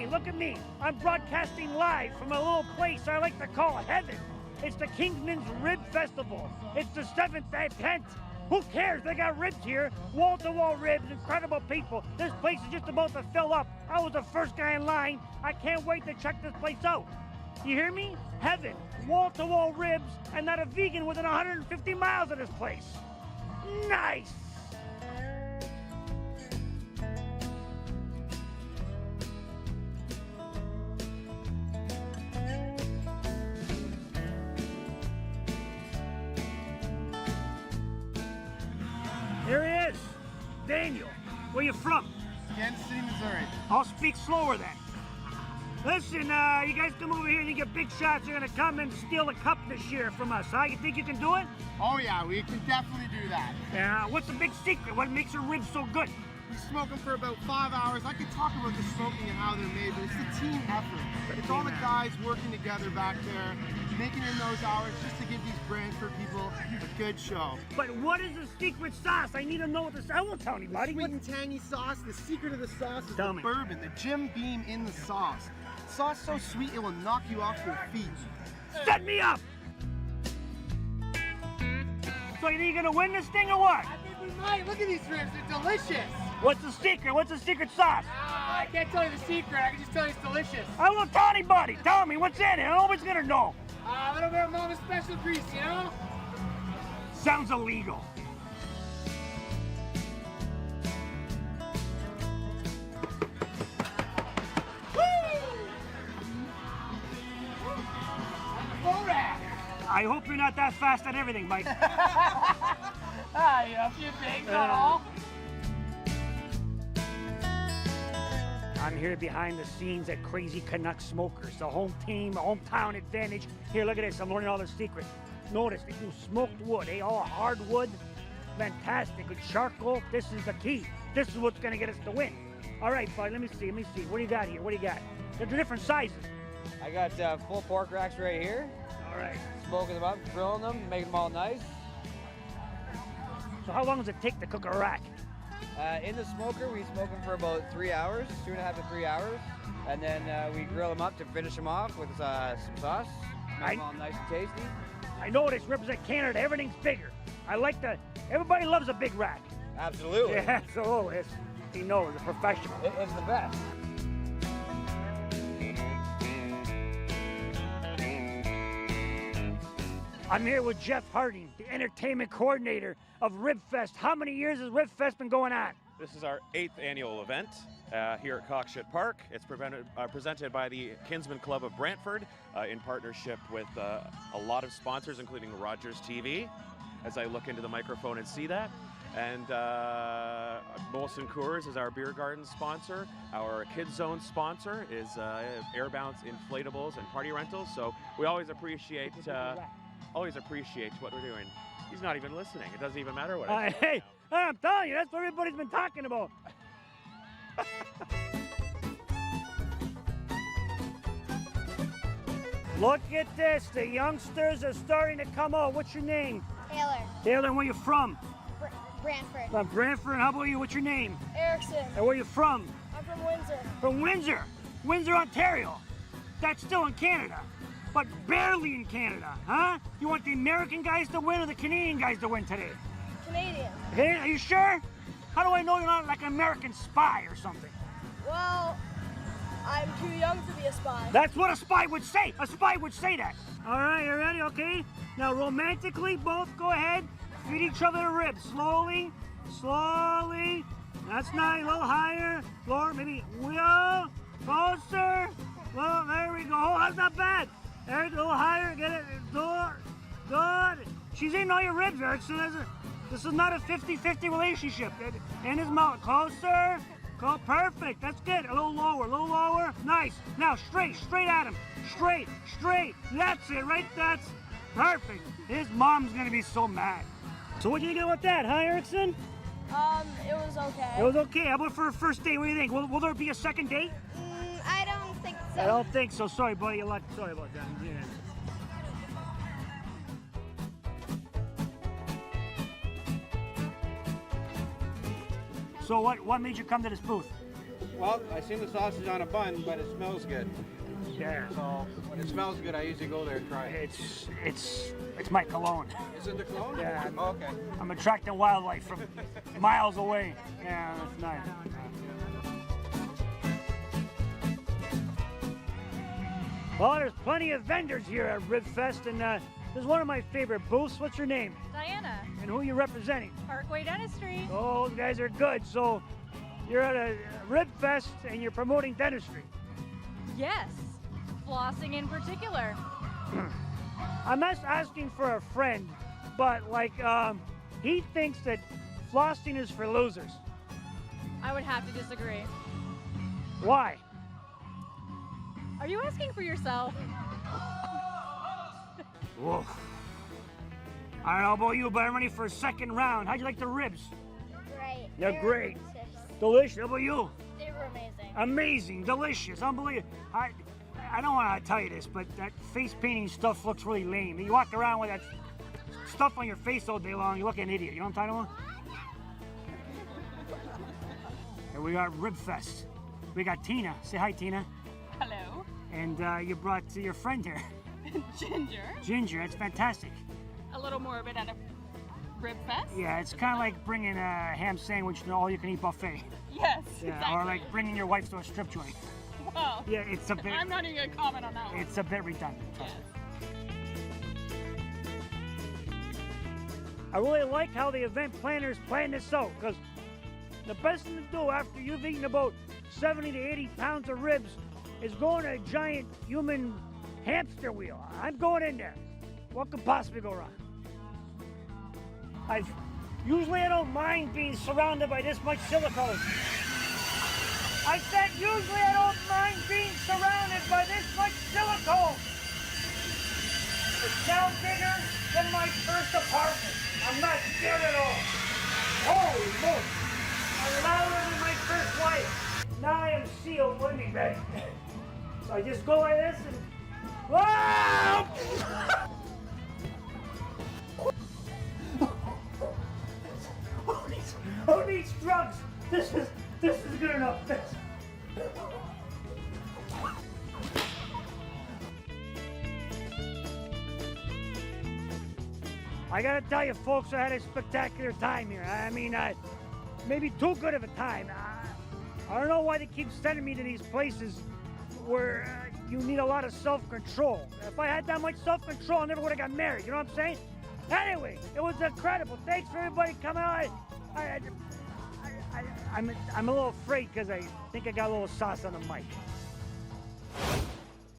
look at me. I'm broadcasting live from a little place I like to call heaven. It's the Kinsmen's Rib Festival. It's the 7th tent. Who cares? They got ribs here, wall-to-wall ribs, incredible people. This place is just about to fill up. I was the first guy in line. I can't wait to check this place out. You hear me? Heaven, wall-to-wall ribs, and not a vegan within 150 miles of this place. Nice! Here he is, Daniel. Where you from? Kansas City, Missouri. I'll speak slower then. Listen, you guys come over here and you get big shots. You're gonna come and steal a cup this year from us, huh? You think you can do it? Oh yeah, we can definitely do that. Yeah, what's the big secret? What makes your ribs so good? We smoke them for about 5 hours. I could talk about the smoking and how they're made, but it's the team effort. It's all the guys working together back there, making in those hours just to give these Brantford people a good show. But what is the secret sauce? I need to know what this. I won't tell anybody. Sweet and tangy sauce. The secret of the sauce is Tell the me. bourbon, the Jim Beam in the sauce. The sauce is so sweet it will knock you off your feet. Set me up! So you think you're gonna win this thing or what? I think we might. Look at these ribs, they're delicious. What's the secret? What's the secret sauce? I can't tell you the secret, I can just tell you it's delicious. I won't tell anybody. Tell me what's in it. Nobody's gonna know. A little bit of Mama's special grease, you know? Sounds illegal. I hope you're not that fast at everything, Mike. A few things, not all. I'm here behind the scenes at Crazy Canuck Smokers, the home team, hometown advantage. Here, look at this. I'm learning all the secrets. Notice they do smoked wood, all hardwood. Fantastic with charcoal. This is the key. This is what's gonna get us to win. All right, bud, let me see. What do you got here? What do you got? They're different sizes. I got full pork racks right here. All right. Smoking them up, grilling them, making them all nice. So how long does it take to cook a rack? In the smoker, we smoke them for about 3 hours, 2.5 to 3 hours. And then we grill them up to finish them off with some sauce. Make them all nice and tasty. I notice represent Canada, everything's bigger. I like everybody loves a big rack. Absolutely. Yeah, so he knows, a professional. It's the best. I'm here with Jeff Harding, the entertainment coordinator of Ribfest. How many years has Ribfest been going on? This is our 8th annual event here at Cockshit Park. It's presented by the Kinsmen Club of Brantford in partnership with a lot of sponsors, including Rogers TV, as I look into the microphone and see that. And Molson Coors is our beer garden sponsor. Our Kids Zone sponsor is Airbounce Inflatables and Party Rentals. So we always appreciate what we're doing. He's not even listening. It doesn't even matter what I say. Hey, I'm telling you, that's what everybody's been talking about. Look at this. The youngsters are starting to come out. What's your name? Taylor. Taylor, where you from? Brantford. From Brantford. How about you? What's your name? Erickson. And where you from? I'm from Windsor. From Windsor. Windsor, Ontario. That's still in Canada, but barely in Canada, huh? You want the American guys to win or the Canadian guys to win today? Canadian. Okay, are you sure? How do I know you're not like an American spy or something? Well, I'm too young to be a spy. That's what a spy would say. A spy would say that. All right, you ready? Okay. Now, romantically, both go ahead. Feed each other the ribs. Slowly, slowly. That's nice. A little higher. Lower, maybe. Whoa. Closer. Well, there we go. Oh, that's not bad. There, a little higher. Get it. Good. She's eating all your ribs, Erickson. This is not a 50-50 relationship. In his mouth. Closer. Go. Perfect. That's good. A little lower. Nice. Now, straight at him. Straight. That's it, right? That's perfect. His mom's going to be so mad. So what do you think about that, huh, Erickson? It was okay. It was okay. How about for a first date? What do you think? Will there be a second date? I don't think so. I don't think so. Sorry, buddy. Sorry about that. Yeah. So what made you come to this booth? Well, I seen the sausage on a bun, but it smells good. Yeah. So when it smells good, I usually go there and try it. It's my cologne. Is it the clone? Yeah. Oh, okay. I'm attracting wildlife from miles away. Yeah, that's nice. Well, there's plenty of vendors here at Ribfest, and this is one of my favorite booths. What's your name? Diana, And who are you representing? Parkway Dentistry. Oh, those guys are good. So you're at a Ribfest and you're promoting dentistry. Yes, flossing in particular. I'm not asking for a friend, but like he thinks that flossing is for losers. I would have to disagree. Why? Are you asking for yourself? Whoa. I don't know about you, but I'm ready for a second round. How'd you like the ribs? Great. They're great. Delicious. How about you? They were amazing. Amazing, delicious, unbelievable. I don't want to tell you this, but that face painting stuff looks really lame. You walk around with that stuff on your face all day long, you look like an idiot. You know what I'm talking about? And we got Ribfest. We got Tina. Say hi, Tina. Hello. And you brought your friend here. Ginger. Ginger, that's fantastic. A little morbid at a rib fest? Yeah, it's kind of like bringing a ham sandwich to an all-you-can-eat buffet. Yes, Yeah, exactly. or like bringing your wife to a strip joint. Well, Yeah, it's a bit. I'm not even going to comment on that one. It's a bit redundant. Trust me. I really like how the event planners plan this out, because the best thing to do after you've eaten about 70 to 80 pounds of ribs is go in a giant human hamster wheel. I'm going in there. What could possibly go wrong? Usually I don't mind being surrounded by this much silicone. I said usually I don't mind being surrounded by this much silicone. It's now bigger than my first apartment. I'm not scared at all. Holy moly. I'm louder than my first wife. Now I am sealed living bed. So I just go like this and... Whoa! Who needs drugs? This is good enough. I gotta tell you, folks, I had a spectacular time here. I mean, maybe too good of a time. I don't know why they keep sending me to these places where you need a lot of self-control. If I had that much self-control, I never would have got married. You know what I'm saying? Anyway, it was incredible. Thanks for everybody coming out. I'm a little afraid because I think I got a little sauce on the mic.